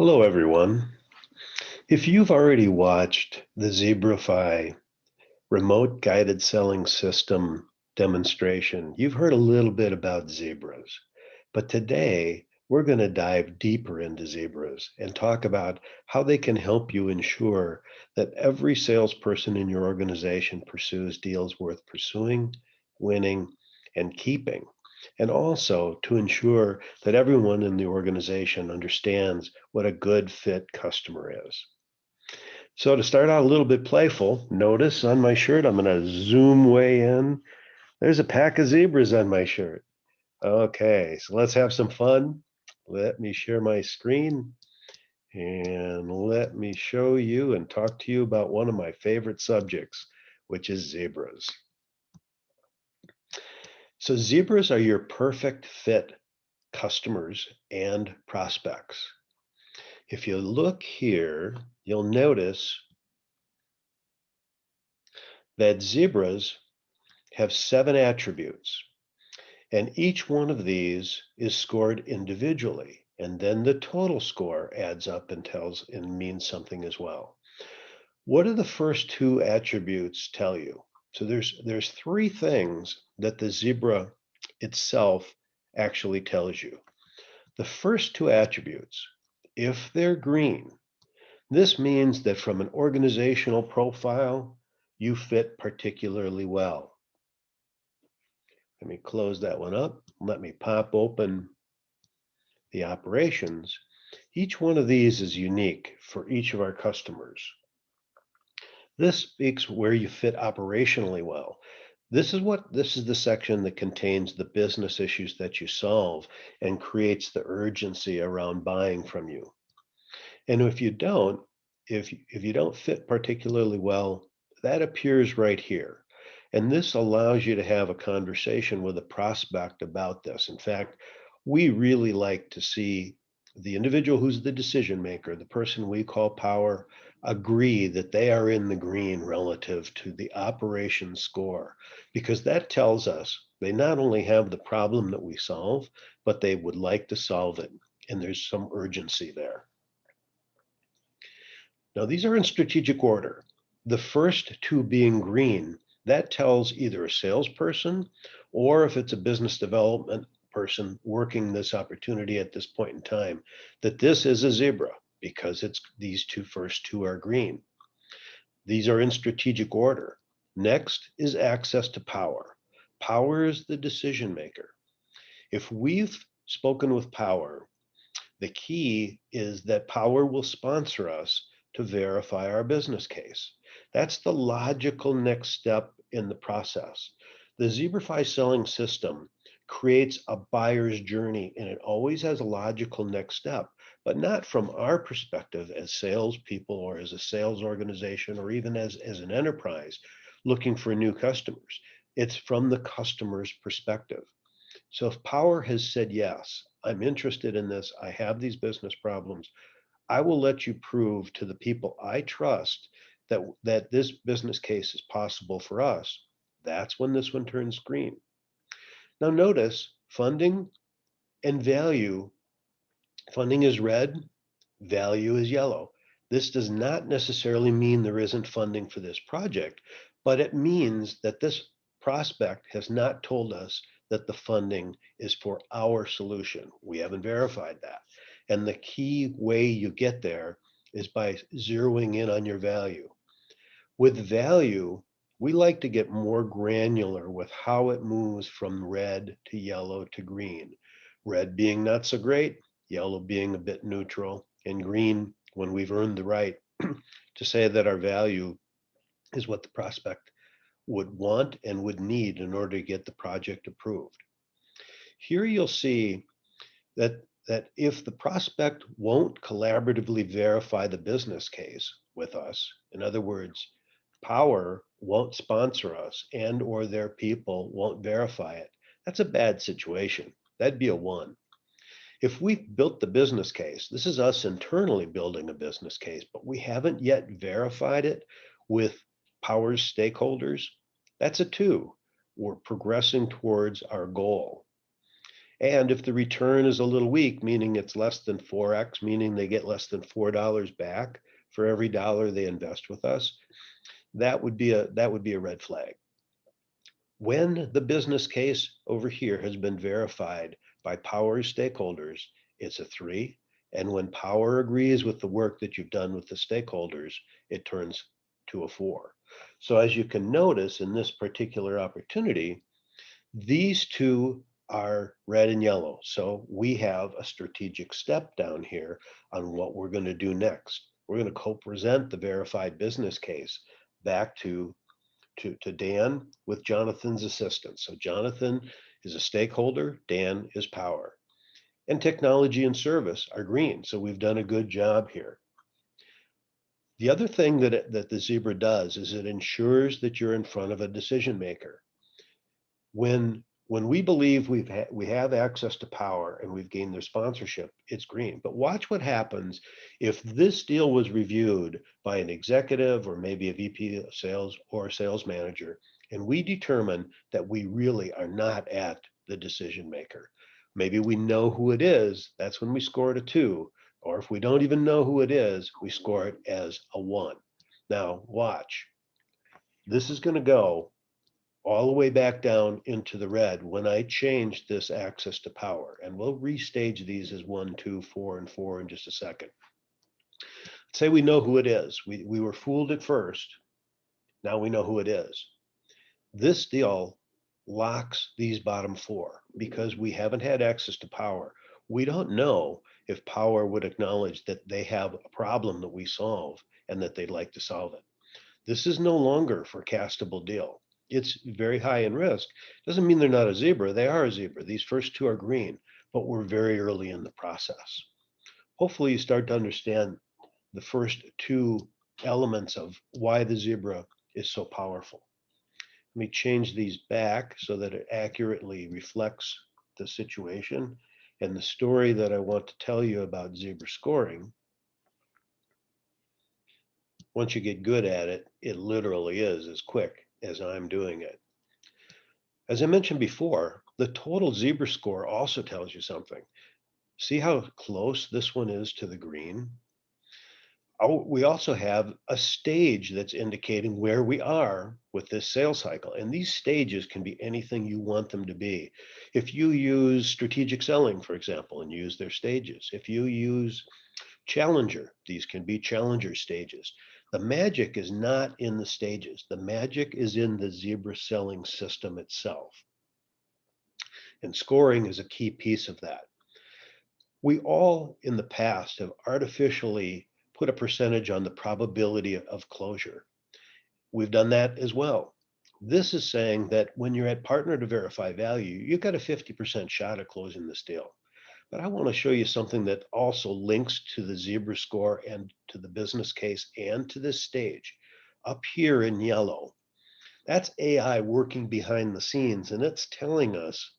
Hello, everyone. If you've already watched the Zebrafi remote guided selling system demonstration, you've heard a little bit about zebras. But today, we're going to dive deeper into zebras and talk about how they can help you ensure that every salesperson in your organization pursues deals worth pursuing, winning, and keeping. And also to ensure that everyone in the organization understands what a good fit customer is. So to start out a little bit playful, notice on my shirt, I'm going to zoom way in. There's a pack of zebras on my shirt. Okay, so let's have some fun. Let me share my screen and let me show you and talk to you about one of my favorite subjects, which is zebras. So zebras are your perfect fit customers and prospects. If you look here, you'll notice that zebras have 7 attributes, and each one of these is scored individually. And then the total score adds up and tells and means something as well. What do the first 2 attributes tell you? So there's 3 things that the zebra itself actually tells you. The first 2 attributes, if they're green, this means that from an organizational profile, you fit particularly well. Let me close that one up. Let me pop open the operations. Each one of these is unique for each of our customers. This speaks where you fit operationally well. This is the section that contains the business issues that you solve and creates the urgency around buying from you. And if you don't fit particularly well, that appears right here. And this allows you to have a conversation with a prospect about this. In fact, we really like to see the individual who's the decision maker, the person we call power, agree that they are in the green relative to the operation score, because that tells us they not only have the problem that we solve, but they would like to solve it. And there's some urgency there. Now, these are in strategic order. The first 2 being green, that tells either a salesperson or if it's a business development person working this opportunity at this point in time, that this is a zebra because it's these first 2 are green. These are in strategic order. Next is access to power. Power is the decision maker. If we've spoken with power, the key is that power will sponsor us to verify our business case. That's the logical next step in the process. The Zebrafi selling system creates a buyer's journey, and it always has a logical next step, but not from our perspective as salespeople or as a sales organization or even as an enterprise looking for new customers. It's from the customer's perspective. So if power has said, yes, I'm interested in this, I have these business problems, I will let you prove to the people I trust that this business case is possible for us. That's when this one turns green. Now notice funding and value. Funding is red, value is yellow. This does not necessarily mean there isn't funding for this project, but it means that this prospect has not told us that the funding is for our solution. We haven't verified that. And the key way you get there is by zeroing in on your value. With value, we like to get more granular with how it moves from red to yellow to green. Red being not so great, yellow being a bit neutral, and green when we've earned the right to say that our value is what the prospect would want and would need in order to get the project approved. Here you'll see that if the prospect won't collaboratively verify the business case with us, in other words, power won't sponsor us and or their people won't verify it, that's a bad situation. That'd be a 1. If we've built the business case, this is us internally building a business case, but we haven't yet verified it with power's stakeholders, that's a 2. We're progressing towards our goal. And if the return is a little weak, meaning it's less than 4x, meaning they get less than $4 back for every dollar they invest with us, that would be a red flag. When the business case over here has been verified by Power stakeholders, it's a 3. And when Power agrees with the work that you've done with the stakeholders, it turns to a 4. So as you can notice in this particular opportunity, these two are red and yellow. So we have a strategic step down here on what we're going to do next. We're going to co-present the verified business case back to Dan with Jonathan's assistance. So Jonathan is a stakeholder, Dan is Power. And technology and service are green. So we've done a good job here. The other thing that the Zebra does is it ensures that you're in front of a decision maker. When we believe we have access to Power and we've gained their sponsorship, it's green. But watch what happens if this deal was reviewed by an executive or maybe a VP of sales or a sales manager, and we determine that we really are not at the decision maker. Maybe we know who it is, that's when we score it a 2. Or if we don't even know who it is, we score it as a 1. Now watch. This is going to go all the way back down into the red when I change this access to Power. And we'll restage these as 1, 2, 4, and 4 in just a second. Let's say we know who it is. We were fooled at first. Now we know who it is. This deal locks these bottom 4 because we haven't had access to Power. We don't know if Power would acknowledge that they have a problem that we solve and that they'd like to solve it. This is no longer a forecastable deal. It's very high in risk. Doesn't mean they're not a zebra. They are a zebra. These first 2 are green, but we're very early in the process. Hopefully you start to understand the first 2 elements of why the zebra is so powerful. Let me change these back so that it accurately reflects the situation and the story that I want to tell you about zebra scoring. Once you get good at it, it literally is as quick as I'm doing it. As I mentioned before, the total zebra score also tells you something. See how close this one is to the green? Oh, we also have a stage that's indicating where we are with this sales cycle. And these stages can be anything you want them to be. If you use strategic selling, for example, and use their stages, if you use Challenger, these can be Challenger stages. The magic is not in the stages. The magic is in the zebra selling system itself. And scoring is a key piece of that. We all in the past have artificially put a percentage on the probability of closure. We've done that as well. This is saying that when you're at partner to verify value, you've got a 50% shot at closing this deal. But I want to show you something that also links to the zebra score and to the business case and to this stage. Up here in yellow, that's AI working behind the scenes, and it's telling us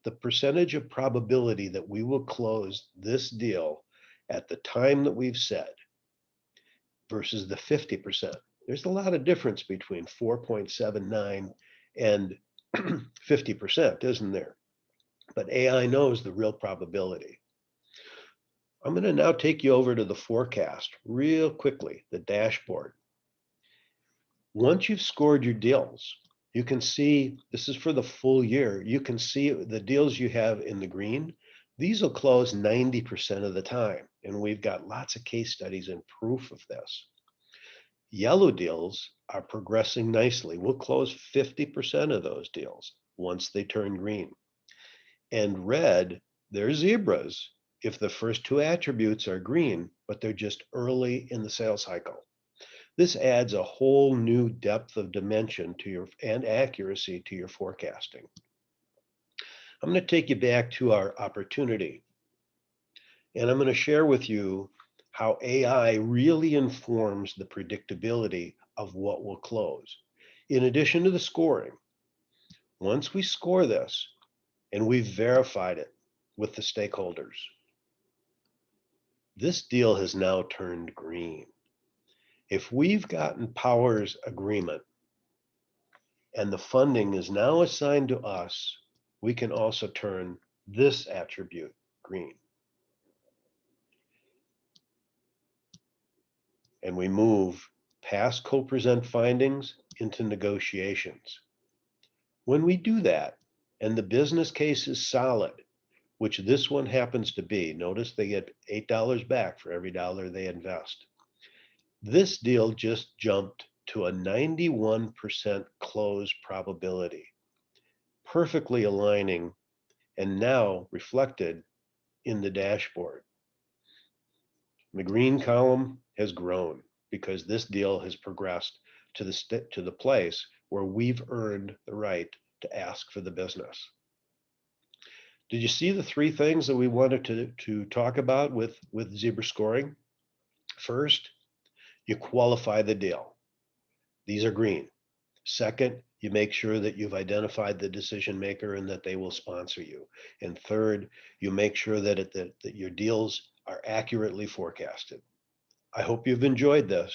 the percentage of probability that we will close this deal at the time that we've said versus the 50%. There's a lot of difference between 4.79 and 50%, isn't there? But AI knows the real probability. I'm going to now take you over to the forecast real quickly, the dashboard. Once you've scored your deals, you can see this is for the full year. You can see the deals you have in the green. These will close 90% of the time. And we've got lots of case studies and proof of this. Yellow deals are progressing nicely. We'll close 50% of those deals once they turn green. And red, they're zebras if the first 2 attributes are green, but they're just early in the sales cycle. This adds a whole new depth of dimension to your and accuracy to your forecasting. I'm going to take you back to our opportunity, and I'm going to share with you how AI really informs the predictability of what will close. In addition to the scoring, once we score this and we've verified it with the stakeholders, this deal has now turned green. If we've gotten Power's agreement and the funding is now assigned to us, we can also turn this attribute, green. And we move past co-present findings into negotiations. When we do that, and the business case is solid, which this one happens to be, notice they get $8 back for every dollar they invest. This deal just jumped to a 91% close probability, perfectly aligning and now reflected in the dashboard. The green column has grown because this deal has progressed to the place where we've earned the right to ask for the business. Did you see the three things that we wanted to talk about with Zebra scoring? First, you qualify the deal. These are green. Second, you make sure that you've identified the decision maker and that they will sponsor you. And third, you make sure that your deals are accurately forecasted. I hope you've enjoyed this.